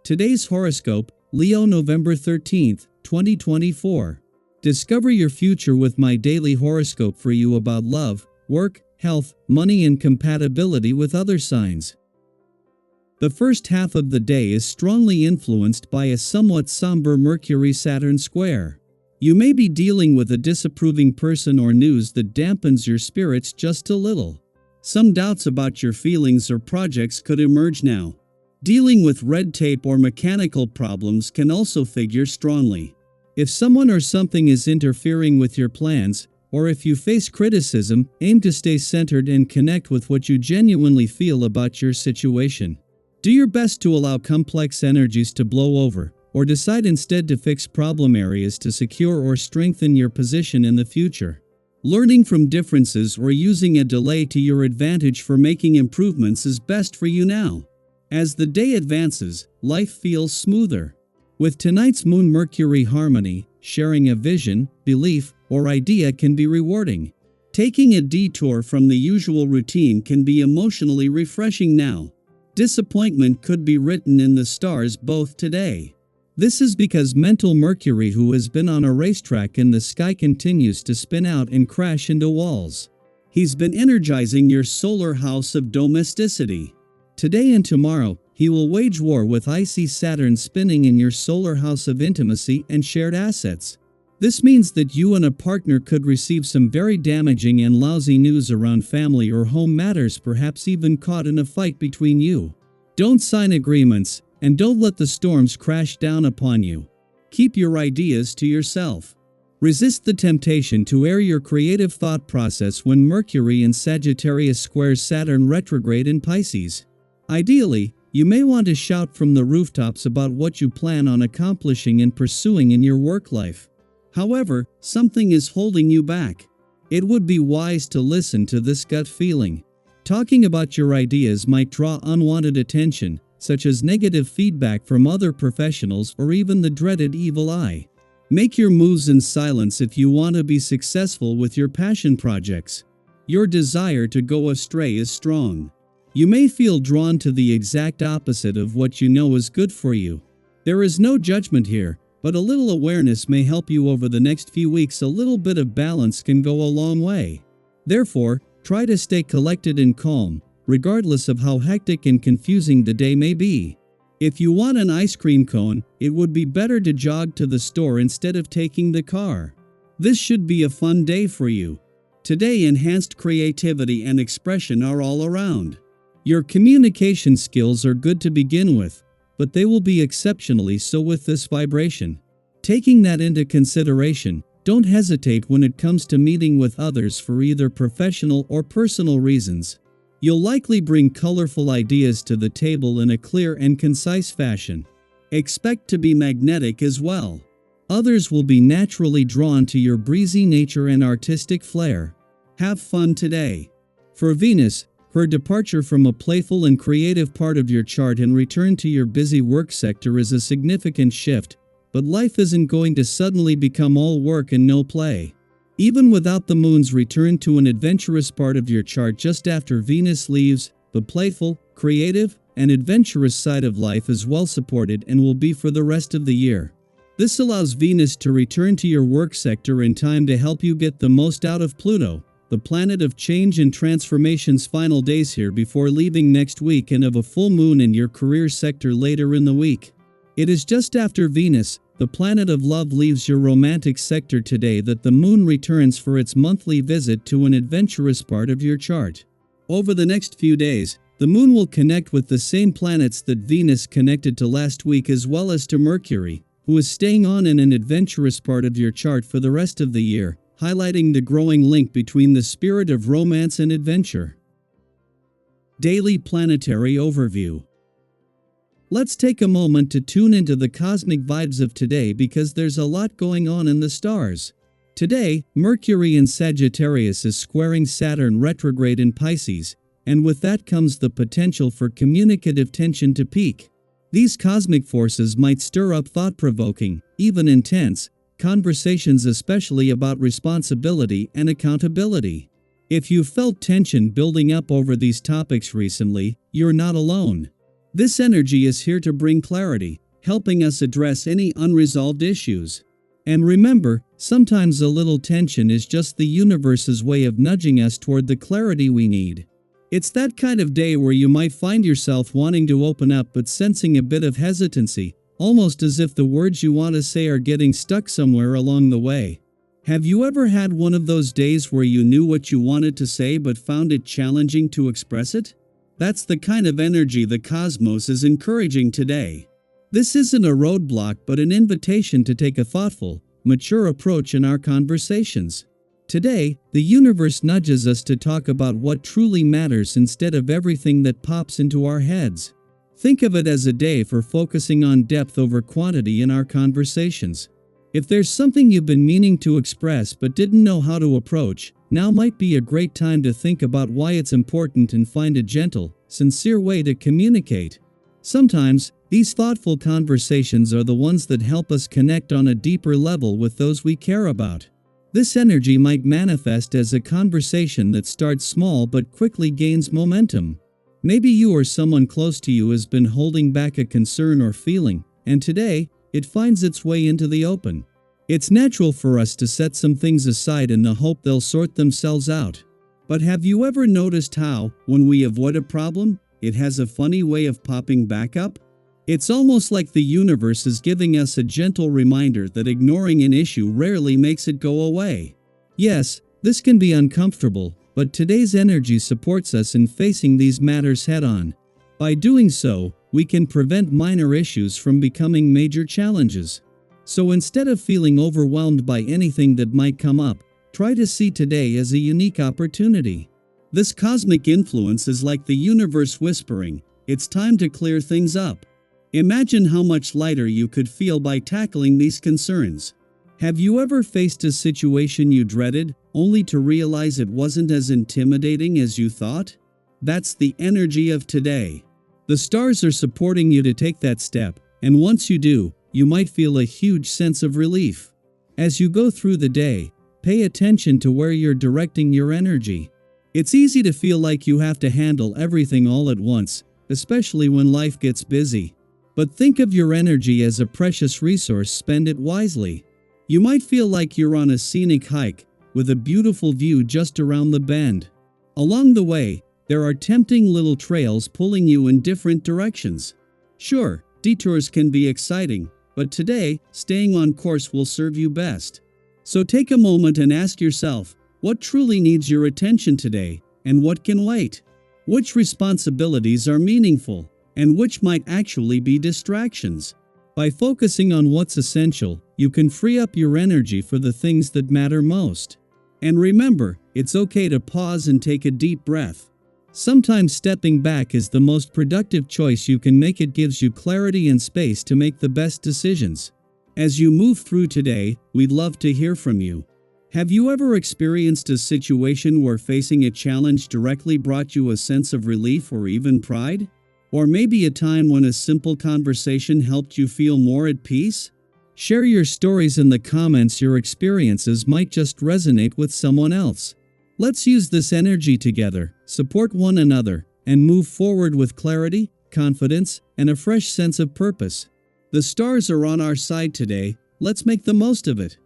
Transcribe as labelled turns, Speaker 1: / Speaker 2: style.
Speaker 1: Today's horoscope, Leo November 13th, 2024. Discover your future with my daily horoscope for you about love, work, health, money and compatibility with other signs. The first half of the day is strongly influenced by a somewhat somber Mercury-Saturn square. You may be dealing with a disapproving person or news that dampens your spirits just a little. Some doubts about your feelings or projects could emerge now. Dealing with red tape or mechanical problems can also figure strongly. If someone or something is interfering with your plans, or if you face criticism, aim to stay centered and connect with what you genuinely feel about your situation. Do your best to allow complex energies to blow over, or decide instead to fix problem areas to secure or strengthen your position in the future. Learning from differences or using a delay to your advantage for making improvements is best for you now. As the day advances, life feels smoother. With tonight's Moon-Mercury harmony, sharing a vision, belief, or idea can be rewarding. Taking a detour from the usual routine can be emotionally refreshing now. Disappointment could be written in the stars both today. This is because mental Mercury, who has been on a racetrack in the sky, continues to spin out and crash into walls. He's been energizing your solar house of domesticity. Today and tomorrow, he will wage war with icy Saturn spinning in your solar house of intimacy and shared assets. This means that you and a partner could receive some very damaging and lousy news around family or home matters, perhaps even caught in a fight between you. Don't sign agreements, and don't let the storms crash down upon you. Keep your ideas to yourself. Resist the temptation to air your creative thought process when Mercury in Sagittarius squares Saturn retrograde in Pisces. Ideally, you may want to shout from the rooftops about what you plan on accomplishing and pursuing in your work life. However, something is holding you back. It would be wise to listen to this gut feeling. Talking about your ideas might draw unwanted attention, such as negative feedback from other professionals or even the dreaded evil eye. Make your moves in silence if you want to be successful with your passion projects. Your desire to go astray is strong. You may feel drawn to the exact opposite of what you know is good for you. There is no judgment here, but a little awareness may help you over the next few weeks. A little bit of balance can go a long way. Therefore, try to stay collected and calm, regardless of how hectic and confusing the day may be. If you want an ice cream cone, it would be better to jog to the store instead of taking the car. This should be a fun day for you. Today, enhanced creativity and expression are all around. Your communication skills are good to begin with, but they will be exceptionally so with this vibration. Taking that into consideration, don't hesitate when it comes to meeting with others for either professional or personal reasons. You'll likely bring colorful ideas to the table in a clear and concise fashion. Expect to be magnetic as well. Others will be naturally drawn to your breezy nature and artistic flair. Have fun today. For Venus, her departure from a playful and creative part of your chart and return to your busy work sector is a significant shift, but life isn't going to suddenly become all work and no play. Even without the moon's return to an adventurous part of your chart just after Venus leaves, the playful, creative, and adventurous side of life is well supported and will be for the rest of the year. This allows Venus to return to your work sector in time to help you get the most out of Pluto, the planet of change and transformation's final days here before leaving next week, and of a full moon in your career sector later in the week. It is just after Venus, the planet of love, leaves your romantic sector today that the moon returns for its monthly visit to an adventurous part of your chart. Over the next few days, the moon will connect with the same planets that Venus connected to last week, as well as to Mercury, who is staying on in an adventurous part of your chart for the rest of the year, highlighting the growing link between the spirit of romance and adventure. Daily Planetary Overview. Let's take a moment to tune into the cosmic vibes of today, because there's a lot going on in the stars. Today, Mercury in Sagittarius is squaring Saturn retrograde in Pisces, and with that comes the potential for communicative tension to peak. These cosmic forces might stir up thought-provoking, even intense, conversations, especially about responsibility and accountability. If you felt tension building up over these topics recently, you're not alone. This energy is here to bring clarity, helping us address any unresolved issues. And remember, sometimes a little tension is just the universe's way of nudging us toward the clarity we need. It's that kind of day where you might find yourself wanting to open up but sensing a bit of hesitancy, almost as if the words you want to say are getting stuck somewhere along the way. Have you ever had one of those days where you knew what you wanted to say but found it challenging to express it? That's the kind of energy the cosmos is encouraging today. This isn't a roadblock but an invitation to take a thoughtful, mature approach in our conversations. Today, the universe nudges us to talk about what truly matters instead of everything that pops into our heads. Think of it as a day for focusing on depth over quantity in our conversations. If there's something you've been meaning to express but didn't know how to approach, now might be a great time to think about why it's important and find a gentle, sincere way to communicate. Sometimes, these thoughtful conversations are the ones that help us connect on a deeper level with those we care about. This energy might manifest as a conversation that starts small but quickly gains momentum. Maybe you or someone close to you has been holding back a concern or feeling, and today, it finds its way into the open. It's natural for us to set some things aside in the hope they'll sort themselves out. But have you ever noticed how, when we avoid a problem, it has a funny way of popping back up? It's almost like the universe is giving us a gentle reminder that ignoring an issue rarely makes it go away. Yes, this can be uncomfortable, but today's energy supports us in facing these matters head-on. By doing so, we can prevent minor issues from becoming major challenges. So instead of feeling overwhelmed by anything that might come up, try to see today as a unique opportunity. This cosmic influence is like the universe whispering, "It's time to clear things up." Imagine how much lighter you could feel by tackling these concerns. Have you ever faced a situation you dreaded, only to realize it wasn't as intimidating as you thought? That's the energy of today. The stars are supporting you to take that step, and once you do, you might feel a huge sense of relief. As you go through the day, pay attention to where you're directing your energy. It's easy to feel like you have to handle everything all at once, especially when life gets busy. But think of your energy as a precious resource, spend it wisely. You might feel like you're on a scenic hike, with a beautiful view just around the bend. Along the way, there are tempting little trails pulling you in different directions. Sure, detours can be exciting, but today, staying on course will serve you best. So take a moment and ask yourself, what truly needs your attention today, and what can wait? Which responsibilities are meaningful, and which might actually be distractions? By focusing on what's essential, you can free up your energy for the things that matter most. And remember, it's okay to pause and take a deep breath. Sometimes stepping back is the most productive choice you can make. It gives you clarity and space to make the best decisions. As you move through today, we'd love to hear from you. Have you ever experienced a situation where facing a challenge directly brought you a sense of relief or even pride? Or maybe a time when a simple conversation helped you feel more at peace? Share your stories in the comments. Your experiences might just resonate with someone else. Let's use this energy together, support one another, and move forward with clarity, confidence, and a fresh sense of purpose. The stars are on our side today, let's make the most of it.